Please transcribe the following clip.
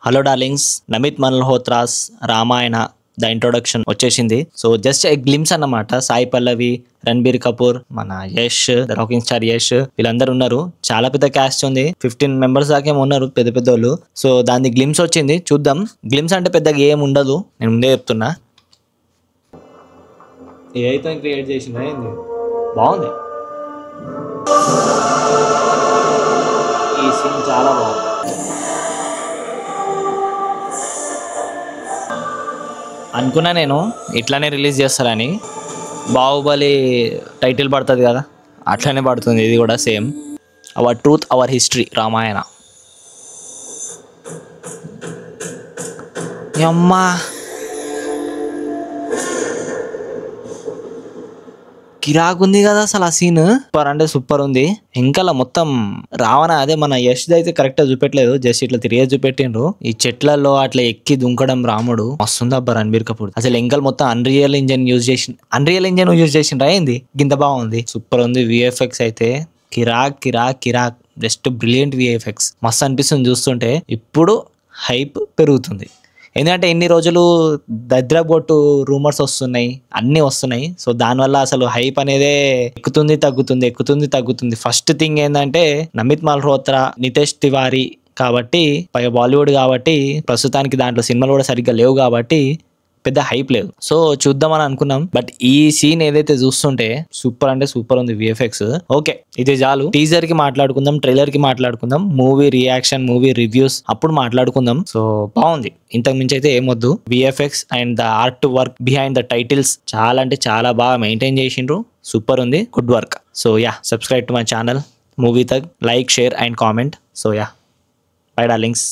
Hello darlings, Namit Malhotra's Ramayana the introduction వచ్చేసింది. So just a glimpse అన్నమాట. సాయి పల్లవి, రణబీర్ కపూర్, మన యష్, రాకింగ్ స్టార్ యష్, వీళ్ళందరూ ఉన్నారు. చాలా పెద్ద క్యాస్ట్ ఉంది. 15 మెంబర్స్ దాకా ఉన్నారు, పెద్ద పెద్ద వాళ్ళు. సో దాని గ్లిమ్స్ వచ్చింది, చూద్దాం. గ్లిమ్స్ అంటే పెద్దగా ఏం ఉండదు, నేను ముందే చెప్తున్నా. ఏదైతే క్రియేట్ చేసింది ఏంది బాగుంది. ఈ సీన్ చాలా బాగుంది. అనుకున్నా నేను ఇట్లానే రిలీజ్ చేస్తారని. బాహుబలి టైటిల్ పడుతుంది కదా, అట్లనే పడుతుంది ఇది కూడా same. Our truth our history Ramayana. అమ్మా కిరాకుంది కదా అసలు ఆ సీన్. సూపర్ అంటే సూపర్ ఉంది. ఇంకా మొత్తం రావణ అదే మన యష్ అయితే కరెక్ట్ గా చూపెట్టలేదు, జస్ట్ ఇట్లా తిరిగే చూపెట్టిండ్రు. ఈ చెట్లలో అట్లా ఎక్కి దుంకడం రాముడు మస్తుంది అబ్బా. రణబీర్ కపూర్ అసలు ఎంకల్ మొత్తం అన్రియల్ ఇంజన్ యూజ్ చేసిండ్రా ఏంది, గింత బాగుంది. సూపర్ ఉంది. విఎఫ్ఎక్స్ అయితే కిరాక్ కిరాక్ కిరాక్, జస్ట్ బ్రిలియంట్ విఎఫ్ఎక్స్. మస్తు అనిపిస్తుంది చూస్తుంటే. ఇప్పుడు హైప్ పెరుగుతుంది, ఎందుకంటే ఎన్ని రోజులు దద్రబొట్టు రూమర్స్ వస్తున్నాయి, అన్నీ వస్తున్నాయి. సో దానివల్ల అసలు హైప్ అనేదే ఎక్కుతుంది తగ్గుతుంది. ఫస్ట్ థింగ్ ఏంటంటే నమిత్ మల్హోత్రా, నితేష్ తివారీ కాబట్టి, పైగా బాలీవుడ్ కాబట్టి, ప్రస్తుతానికి దాంట్లో సినిమాలు కూడా సరిగ్గా లేవు కాబట్టి పెద్ద హైప్ లేదు. సో చూద్దామని అనుకున్నాం, బట్ ఈ సీన్ ఏదైతే చూస్తుంటే సూపర్ అంటే సూపర్ ఉంది విఎఫ్ఎక్స్. ఓకే, ఇది చాలు. టీజర్ కి మాట్లాడుకుందాం, ట్రైలర్ కి మాట్లాడుకుందాం, మూవీ రియాక్షన్, మూవీ రివ్యూస్ అప్పుడు మాట్లాడుకుందాం. సో బాగుంది, ఇంతకు మించి అయితే ఏమొద్దు. VFX and the art work behind the titles చాలా అంటే చాలా బాగా మెయింటైన్ చేసిండ్రు. సూపర్ ఉంది, good work. So yeah, subscribe to my channel movie thug, like, share and comment. So yeah, bye darlings.